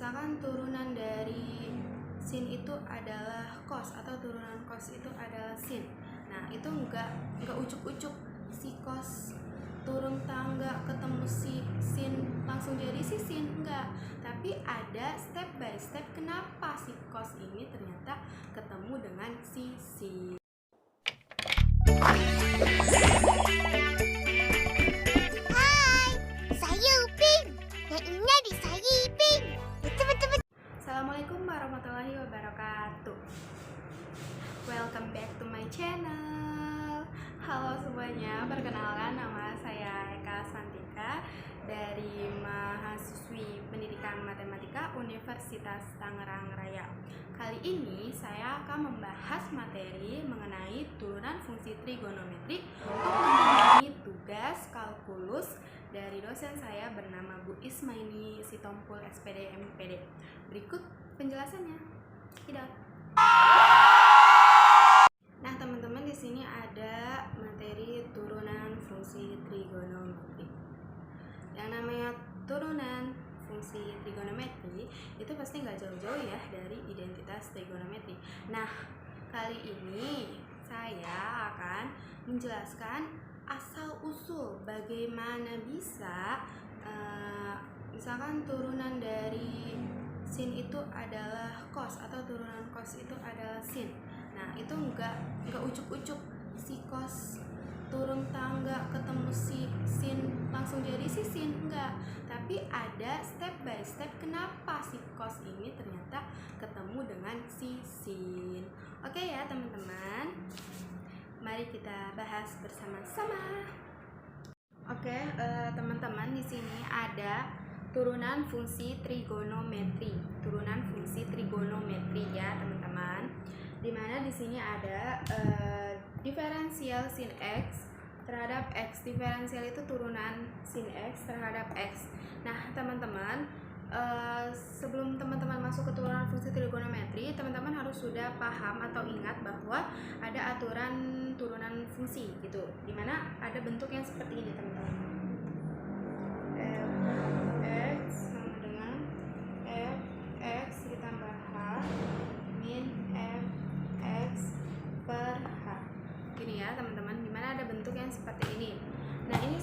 misalkan turunan dari sin itu adalah cos atau turunan cos itu adalah sin. Nah, itu enggak ucuk-ucuk si cos turun tangga ketemu si sin langsung jadi si sin, enggak. Tapi ada step by step kenapa si cos ini ternyata ketemu dengan si sin. Assalamualaikum warahmatullahi wabarakatuh. Welcome back to my channel. Halo semuanya, perkenalkan nama saya Eka Santika dari mahasiswi Pendidikan Matematika Universitas Tangerang Raya. Kali ini saya akan membahas materi mengenai turunan fungsi trigonometri untuk menjalani tugas kalkulus dari dosen saya bernama Bu Ismaini Sitompul SPD MPD. Berikut penjelasannya. Tidak. Nah, teman-teman, di sini ada materi turunan fungsi trigonometri. Yang namanya turunan fungsi trigonometri itu pasti nggak jauh-jauh ya dari identitas trigonometri. Nah, kali ini saya akan menjelaskan asal-usul bagaimana bisa misalkan turunan dari sin itu adalah cos atau turunan cos itu adalah sin. Nah, itu enggak ucuk-ucuk si cos turun tangga ketemu si sin langsung jadi si sin, enggak. Tapi ada step by step kenapa si cos ini ternyata ketemu dengan si sin. Oke ya teman-teman, mari kita bahas bersama-sama. Oke, teman-teman, di sini ada turunan fungsi trigonometri. Turunan fungsi trigonometri ya, teman-teman. Dimana di sini ada diferensial sin x terhadap x. Diferensial itu turunan sin x terhadap x. Nah, teman-teman, sebelum teman-teman masuk ke turunan fungsi trigonometri, teman-teman harus sudah paham atau ingat bahwa ada aturan turunan fungsi gitu, dimana ada bentuk yang seperti ini, teman-teman. Fx sama dengan fx ditambah h min fx per h. Gini ya, teman-teman, dimana ada bentuk yang seperti ini. Nah, ini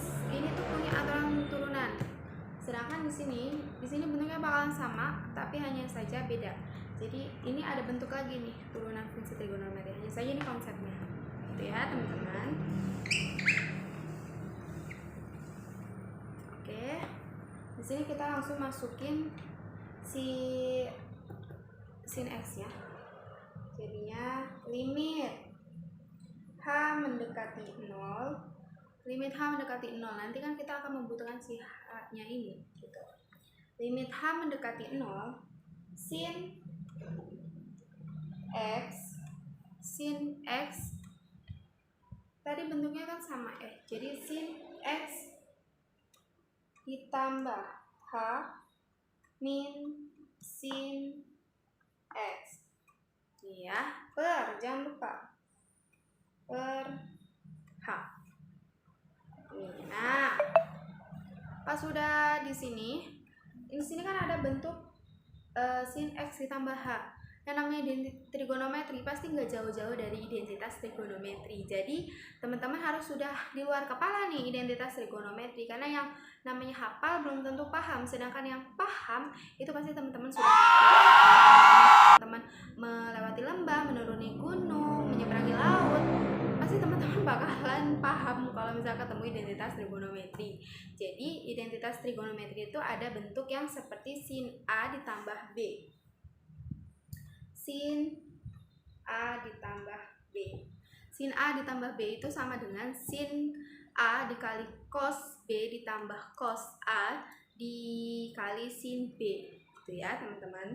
tuh punya aturan turunan. Sedangkan di sini bentuknya bakalan sama, tapi hanya saja beda. Jadi ini ada bentuk lagi nih turunan fungsi trigonometri. Hanya saja ini konsepnya, gitu ya, teman-teman. Oke, di sini kita langsung masukin si sin x ya. Jadinya limit h mendekati 0. Limit h mendekati 0, nanti kan kita akan membutuhkan si h-nya ini gitu. Limit h mendekati 0, sin x tadi bentuknya kan sama jadi sin x ditambah h min sin x ya, jangan lupa per h. Nah, pas sudah di sini kan ada bentuk sin x ditambah h. Yang namanya trigonometri pasti nggak jauh-jauh dari identitas trigonometri. Jadi teman-teman harus sudah di luar kepala nih identitas trigonometri, karena yang namanya hafal belum tentu paham, sedangkan yang paham itu pasti teman-teman sudah teman melewati lembah, menuruni gunung, menyeberangi laut, pasti teman-teman bakalan paham kalau misalnya ketemu identitas trigonometri. Jadi identitas trigonometri itu ada bentuk yang seperti sin A ditambah B. Sin A ditambah B. Sin A ditambah B itu sama dengan sin A dikali cos B ditambah cos A dikali sin B. Gitu ya, teman-teman.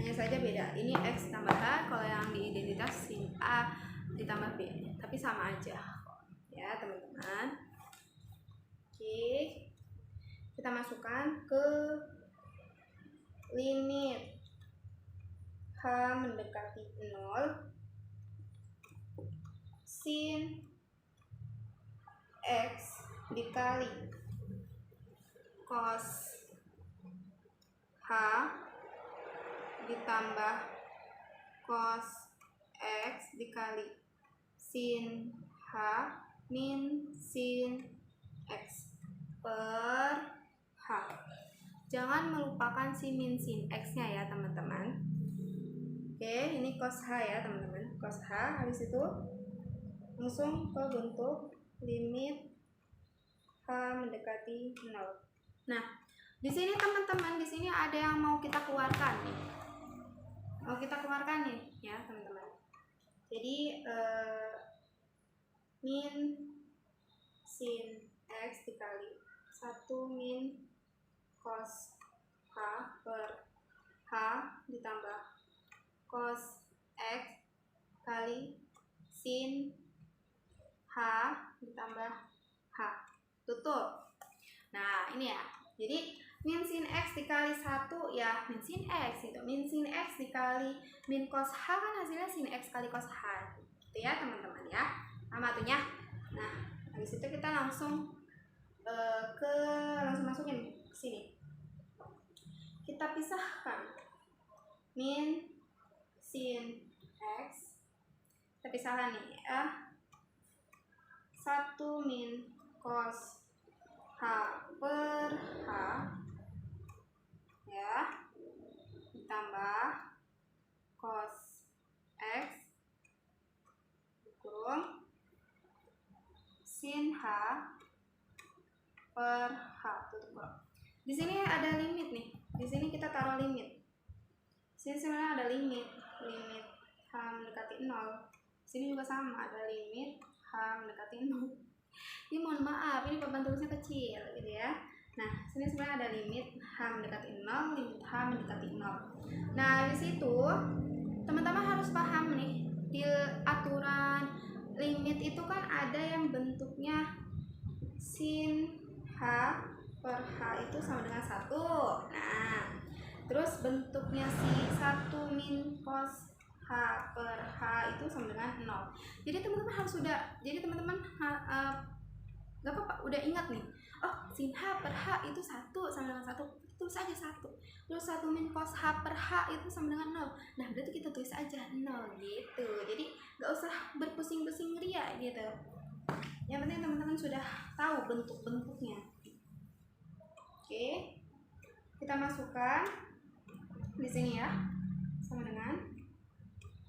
Hanya saja beda. Ini x tambah h, kalau yang di identitas sin A ditambah B, tapi sama aja ya, teman-teman. Oke, kita masukkan ke limit h mendekati 0, sin x dikali cos h H ditambah cos X dikali sin H min sin X per H. Jangan melupakan si min sin X nya ya teman-teman. Oke, ini cos H ya teman-teman, cos H. Habis itu langsung ke bentuk limit H mendekati 0. Nah, di sini teman-teman, di sini ada yang mau kita keluarkan nih. Mau kita keluarkan nih ya teman-teman. Jadi min sin X dikali 1 min cos H per H ditambah cos X kali sin H ditambah H. Tutup. Nah, ini ya. Jadi min sin X dikali 1 ya min sin X itu. Min sin X dikali min cos H kan hasilnya sin X kali cos H. Gitu ya teman-teman ya. Sama tuhnya. Nah, habis itu kita langsung langsung masukin ke sini. Kita pisahkan min sin X. Kita pisahkan nih ya. 1 min cos H per H ya ditambah cos X kurung sin H per H tutup kurung. Di sini ada limit nih. Di sini kita taruh limit. Sini sebenarnya ada limit H mendekati 0. Sini juga sama, ada limit H mendekati 0. Ini mohon maaf, ini papan tulisnya kecil gitu ya. Nah, sini sebenarnya ada limit H mendekati 0, limit H mendekati 0. Nah, di situ teman-teman harus paham nih, di aturan limit itu kan ada yang bentuknya sin H per H itu sama dengan 1. Nah, terus bentuknya si 1 min cos H per H itu sama dengan 0. Jadi teman-teman harus jadi teman-teman gak apa-apa, udah ingat nih. Oh, sin H per H itu 1 sama dengan 1. Tulis aja 1. Terus 1 min cos H per H itu sama dengan 0. Nah, berarti kita tulis aja 0 gitu. Jadi gak usah berpusing-pusing ria gitu. Yang penting teman-teman sudah tahu bentuk-bentuknya. Oke. Kita masukkan di sini ya. Sama dengan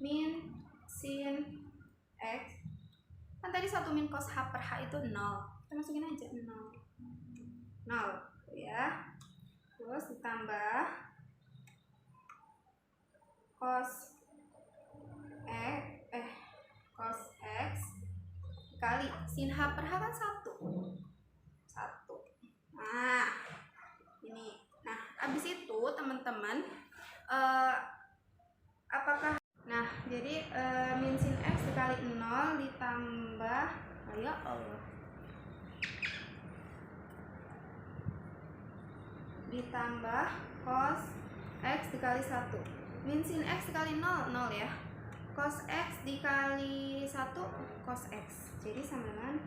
min sin X. Kan tadi 1 min cos H per H itu 0. Kita masukin aja 0 ya. Terus ditambah cos X kali sin H per H kan 1. Nah, ini. Nah, habis itu teman-teman apakah jadi min sin X dikali 0 ditambah ya Allah ditambah cos X dikali 1. Min sin X dikali 0 ya. Cos X dikali 1 cos X. Jadi sama dengan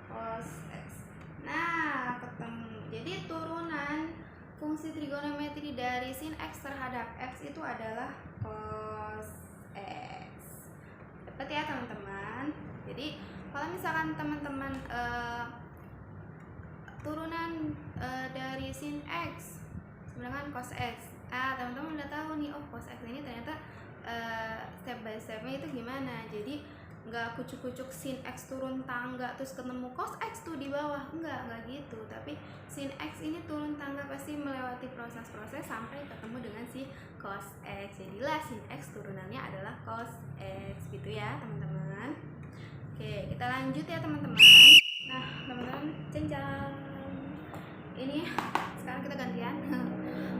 cos X. Nah, ketemu. Jadi turunan fungsi trigonometri dari sin X terhadap X itu adalah cos X. Dapat ya teman-teman. Jadi kalau misalkan teman-teman turunan dari sin X sama dengan cos X, teman-teman udah tahu nih, oh cos X ini ternyata step by stepnya itu gimana. Jadi nggak kucuk-kucuk sin X turun tangga terus ketemu cos X tuh di bawah, nggak gitu. Tapi sin X ini turun tangga pasti melewati proses-proses sampai ketemu dengan si cos X. Jadilah sin X turunannya adalah cos X gitu ya teman-teman. Oke, kita lanjut ya teman-teman. Nah teman-teman, cenjang. Ini sekarang kita gantian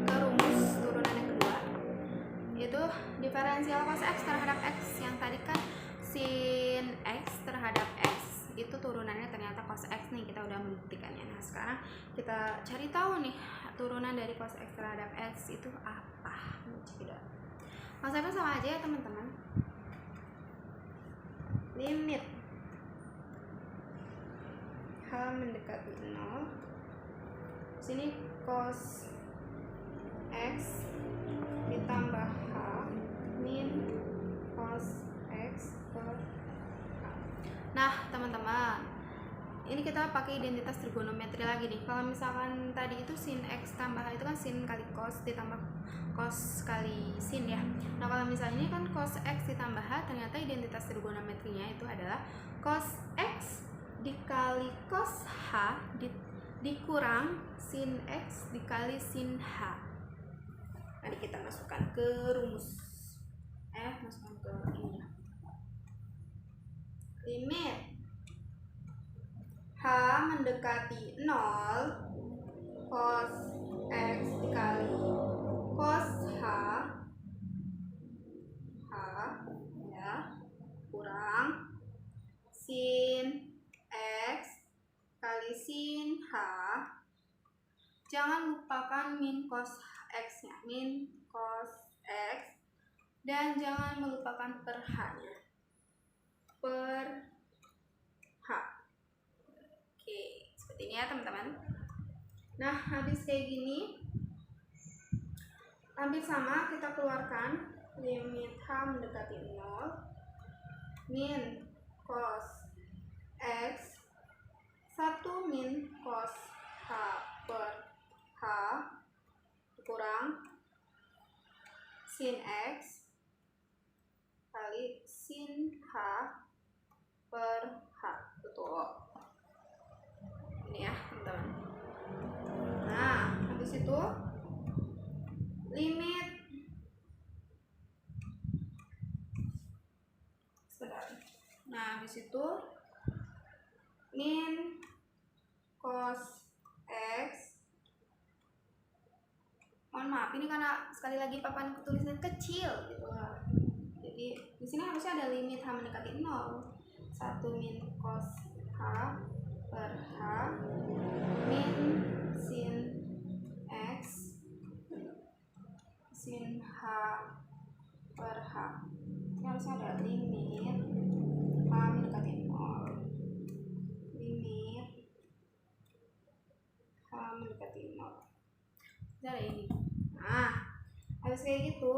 ke rumus turunan yang kedua, yaitu diferensial cos X terhadap X. Yang tadi kan sin X terhadap X itu turunannya ternyata cos X nih, kita udah membuktikannya. Nah sekarang kita cari tahu nih turunan dari cos X terhadap X itu apa. Konsepnya sama aja ya teman-teman. Limit H mendekati 0. Sini cos X ditambah H min cos X per H. Nah teman-teman, ini kita pakai identitas trigonometri lagi nih. Kalau misalkan tadi itu sin X tambah H itu kan sin kali cos ditambah cos kali sin ya. Nah kalau misalnya ini kan cos X ditambah H, ternyata identitas trigonometrinya itu adalah cos X dikali cos H dikurang sin X dikali sin H. Nanti kita masukkan ke rumus. Masukkan ke ini ya. Limit H mendekati 0 cos X dikali cos H ya kurang sin X kali sin H. Jangan lupakan min cos X nya, min cos X, dan jangan melupakan per H nya, per H. Oke, seperti ini ya teman-teman. Nah habis kayak gini, hampir sama, kita keluarkan limit H mendekati 0 min cos X 1 min cos H per H kurang sin X kali sin H per H. Betul. Ini ya teman-teman. Nah habis itu limit Nah habis itu min cos X, mohon maaf ini karena sekali lagi papan tulisan kecil gitu. Jadi di sini harusnya ada limit H mendekati 0, 1 min cos H per H min sin X sin H per H. Ini harusnya ada limit H mendekati 0, limit H mendekati 0. Jadi ini. Nah, habis kayak gitu,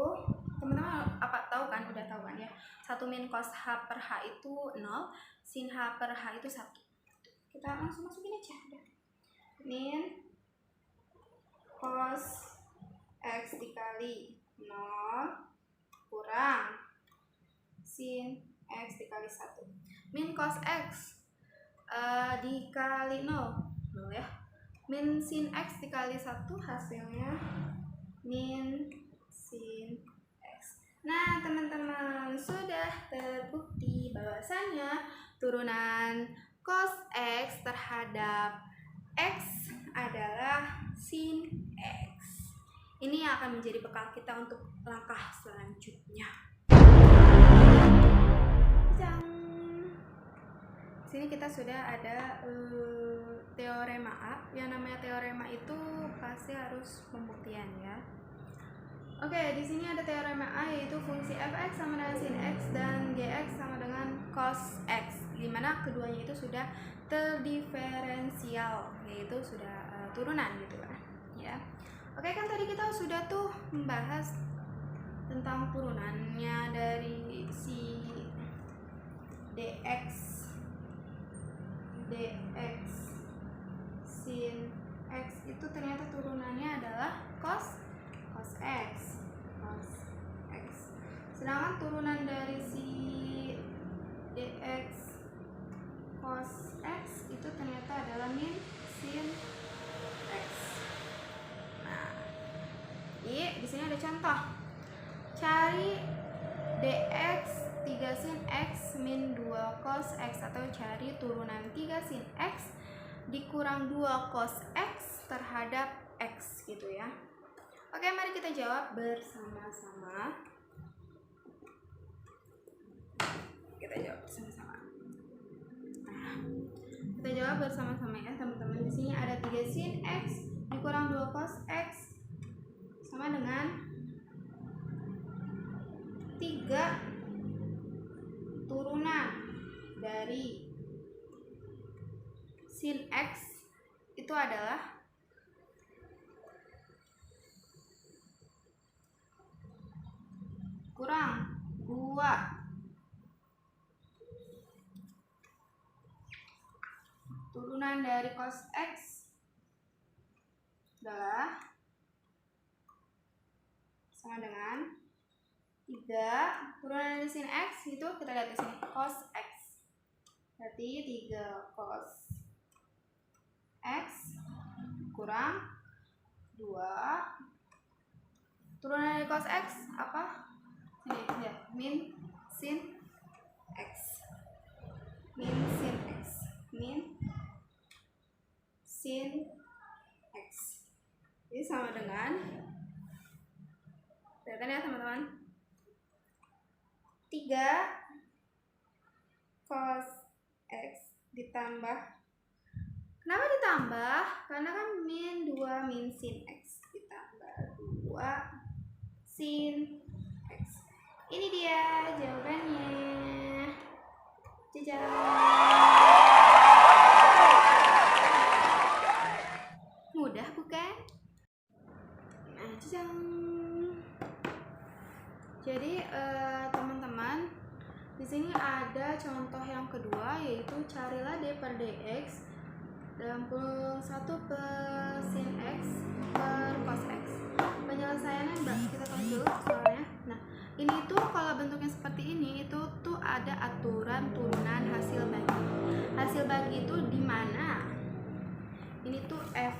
teman-teman apa tahu kan, udah tahu kan ya. 1 min cos H per H itu 0, sin H per H itu 1. Kita langsung masukin aja udah. Min cos X dikali 0 kurang sin X dikali 1. Min cos X dikali 0 ya. Min sin X dikali 1 hasilnya min sin X. Nah teman-teman, sudah terbukti bahwasanya turunan cos X terhadap X adalah sin X. Ini yang akan menjadi bekal kita untuk langkah selanjutnya. Sini kita sudah ada teorema A. Yang namanya teorema itu pasti harus pembuktian ya. Oke, di sini ada teorema A, yaitu fungsi f(x) sama dengan sin x dan gx sama dengan cos x, dimana keduanya itu sudah terdiferensial, yaitu sudah turunan gitu kan ya. Oke, kan tadi kita sudah tuh membahas tentang turunannya dari si dx sin x itu ternyata turunannya adalah cos x. Sedangkan turunan dari si dx cos x itu ternyata adalah min sin x. Nah, di sini ada contoh. Cari dx 3 sin x min 2 cos x, atau cari turunan 3 sin x dikurang 2 cos x terhadap x gitu ya. Oke, mari kita jawab bersama-sama. Nah, kita jawab bersama-sama ya teman-teman. Di sini ada 3 sin x dikurang 2 cos x sama dengan 3 turunan dari sin x itu adalah turunan dari cos X adalah sama dengan 3 turunan dari sin X, itu kita lihat di sini cos X, berarti 3 cos X kurang 2 turunan dari cos X apa? Sini ya, min sin X, min sin X, min sin X. Ini sama dengan, kelihatan ya teman-teman, 3 cos X ditambah, kenapa ditambah? Karena kan min 2 min sin X ditambah 2 sin X. Ini dia jawabannya. Jajang. Mudah bukan? Nah, jajang. Jadi teman-teman, di sini ada contoh yang kedua, yaitu carilah d per dx dalam kurung 1 plus sin x per cos x. Penyelesaiannya kita tulis dulu soalnya. Nah, ini tuh kalau bentuknya seperti ini, itu tuh ada aturan turunan hasil bagi. Hasil bagi itu di mana ini tuh f,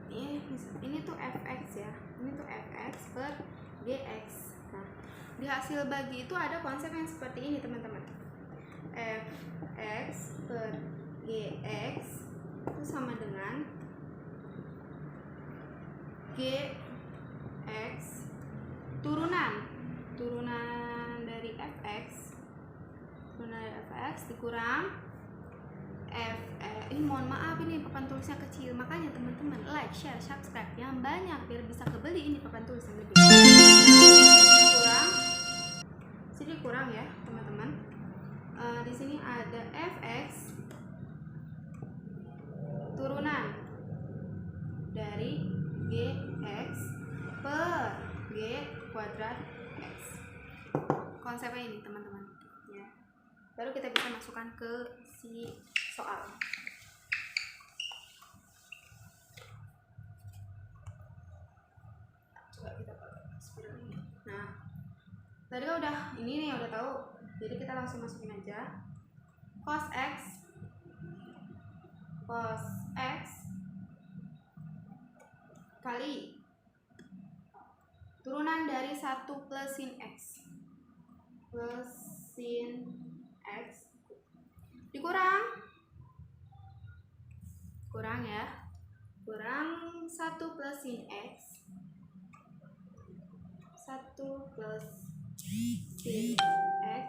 ini tuh fx ya, ini tuh fx per gx. Nah, di hasil bagi itu ada konsep yang seperti ini teman-teman. Fx per gx itu sama dengan gx turunan dari fx dikurang ini mohon maaf, ini papan tulisnya kecil, makanya teman-teman like, share, subscribe yang banyak biar bisa kebeli ini papan tulis yang gede. kurang ya teman-teman. Di sini ada fx turunan dari gx per g kuadrat x. Konsepnya ini teman-teman ya. Baru kita bisa masukkan ke si soal. Coba kita pakai spiral ini. Nah, tadi kan udah ini nih, udah tahu. Jadi kita langsung masukin aja cos x kali turunan dari 1 plus sin x dikurang ya, kurang 1 plus sin x, 1 plus sin x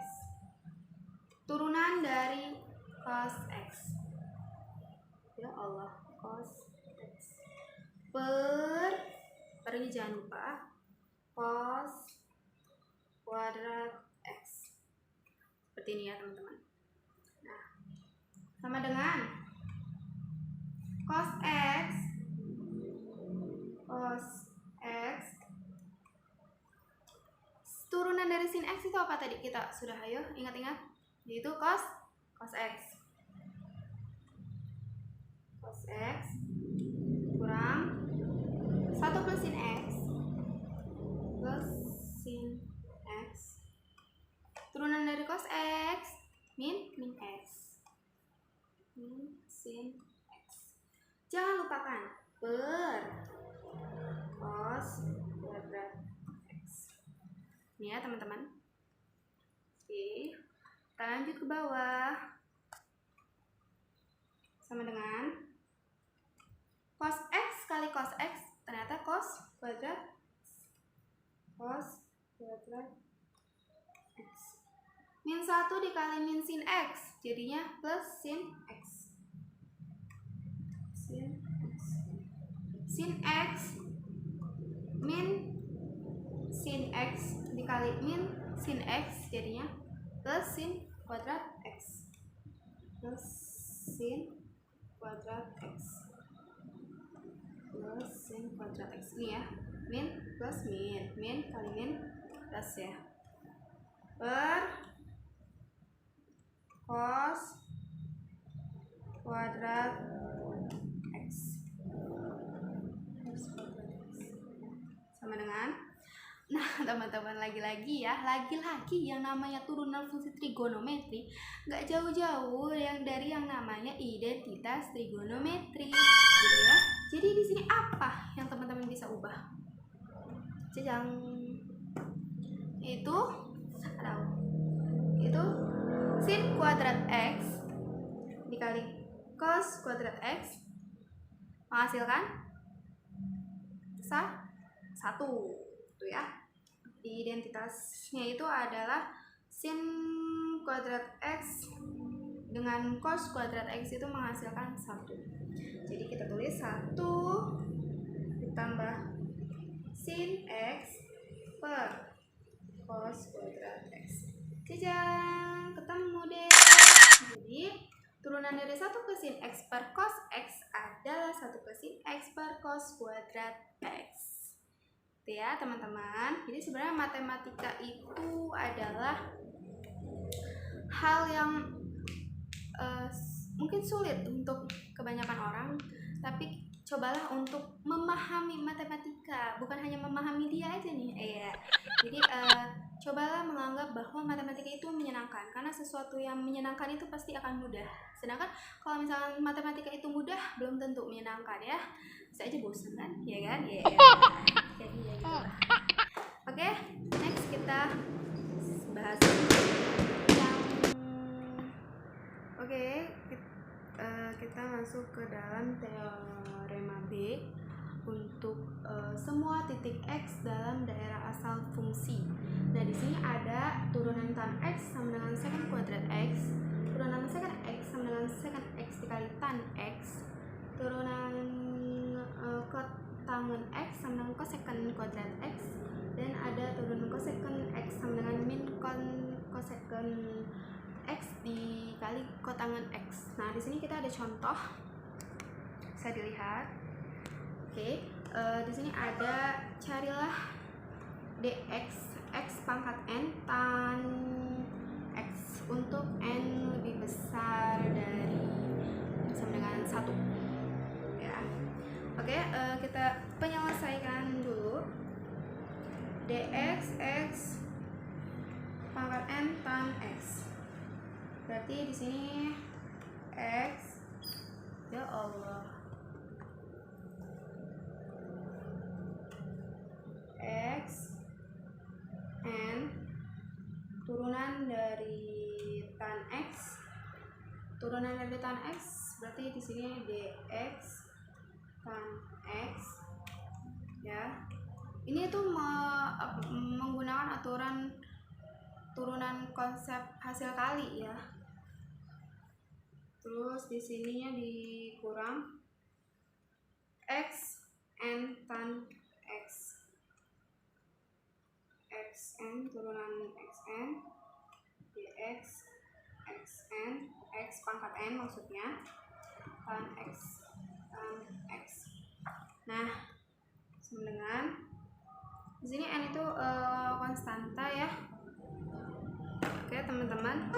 turunan dari cos x, ya Allah, cos x per ini jangan lupa cos kuadrat x, seperti ini ya teman-teman. Nah, sama dengan cos x turunan dari sin x itu apa tadi kita sudah ingat-ingat, yaitu cos x kurang 1 plus sin x turunan dari cos x min sin x. Jangan lupakan per cos kuadrat x. Ini ya teman-teman. Oke, kita lanjut ke bawah. Sama dengan cos x kali cos x, ternyata cos kuadrat x. Min 1 dikali min sin x, jadinya plus sin x. Sin x min sin x dikali min sin x, jadinya plus sin kuadrat x. Ini ya, min plus min kali min plus ya, per cos kuadrat X sama dengan, nah teman-teman, lagi-lagi yang namanya turunan fungsi trigonometri nggak jauh-jauh yang dari yang namanya identitas trigonometri, gitu ya. Jadi di sini apa yang teman-teman bisa ubah? Jajang, itu sin kuadrat X dikali cos kuadrat X menghasilkan satu, itu ya. Identitasnya itu adalah sin kuadrat X dengan cos kuadrat X itu menghasilkan 1. Jadi kita tulis 1 ditambah sin X per cos kuadrat X. Jajang, ketemu deh. Jadi turunan dari 1 ke sin X per cos X adalah 1 ke sin X per cos kuadrat X. Itu ya teman-teman. Jadi sebenarnya matematika itu adalah hal yang mungkin sulit untuk kebanyakan orang, tapi cobalah untuk memahami matematika, bukan hanya memahami dia aja nih. Jadi cobalah menganggap bahwa matematika itu menyenangkan, karena sesuatu yang menyenangkan itu pasti akan mudah. Sedangkan kalau misalnya matematika itu mudah, belum tentu menyenangkan ya. Bisa aja bosan kan, ya kan? Jadi ya gitu lah. Oke, next kita bahas yang kita masuk ke dalam teorema B untuk semua titik X dalam daerah asal fungsi. Nah, di sini ada turunan tan X sama dengan secant kuadrat X, turunan secant X sama dengan secant X dikali tan X, turunan kotangen X sama dengan cosecant kuadrat X, dan ada turunan cosecant X sama dengan min cosecant X dikali kotangen X. Nah, di sini kita ada contoh, bisa dilihat. Di sini ada carilah dx x pangkat n tan x untuk n lebih besar dari sama dengan 1 ya. Kita penyelesaikan dulu. Dx x pangkat n tan x, berarti di sini x, ya Allah, x n turunan dari tan x, berarti di sini dx tan x ya. Ini tuh menggunakan aturan turunan konsep hasil kali ya. Terus di sininya dikurang x n tan x, xn turunan xn dx xn x pangkat n maksudnya tan x. Nah, sama dengan di sini n itu konstanta ya. Oke teman-teman,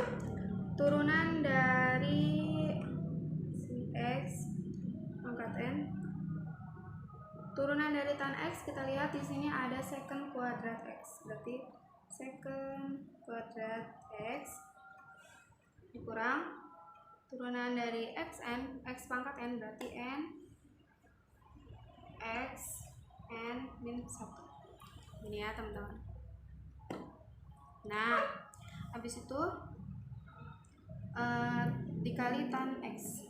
turunan dari si x pangkat n, turunan dari tan x, kita lihat di sini ada secant kuadrat x, berarti secant kuadrat x dikurang turunan dari xn, x pangkat n, berarti n x n min 1. Ini ya teman-teman. Nah, habis itu dikali tan x,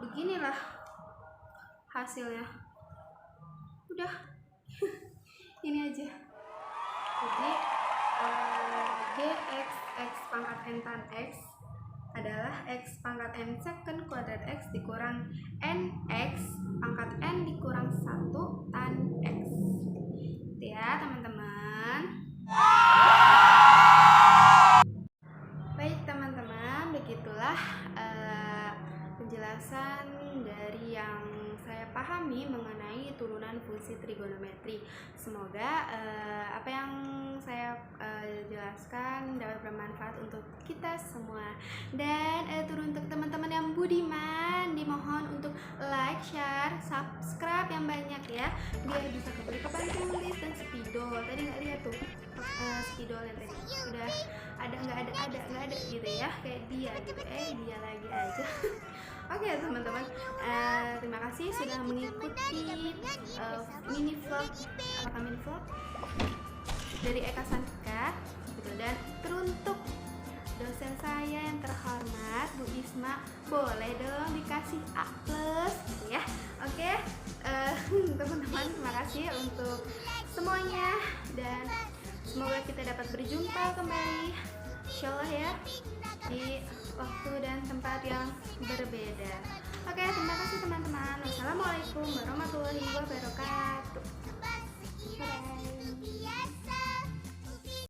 beginilah hasilnya. Udah ini aja. Jadi dx x pangkat n tan x adalah x pangkat n secant kuadrat x dikurang nx pangkat n dikurang 1 tan x. Itu ya teman-teman. Baik teman-teman, begitulah penjelasan dari yang saya pahami mengenai turunan fungsi trigonometri. Semoga apa yang saya jelaskan dapat bermanfaat untuk kita semua. Dan untuk teman-teman yang budiman, dimohon untuk like, share, subscribe yang banyak ya, biar bisa kembali ke papan tulis dan spidol. Tadi nggak lihat tuh spidol yang tadi udah nggak ada gitu ya, kayak dia gitu, dia lagi aja. Oke teman-teman, terima kasih sudah mengikuti mini vlog dari Eka Santika gitu. Dan teruntuk dosen saya yang terhormat Bu Isma, boleh dong dikasih A+ gitu ya. Oke, teman-teman, terima kasih untuk semuanya dan semoga kita dapat berjumpa kembali insyaallah ya di waktu dan tempat yang berbeda. Oke, terima kasih teman-teman. Wassalamualaikum warahmatullahi wabarakatuh.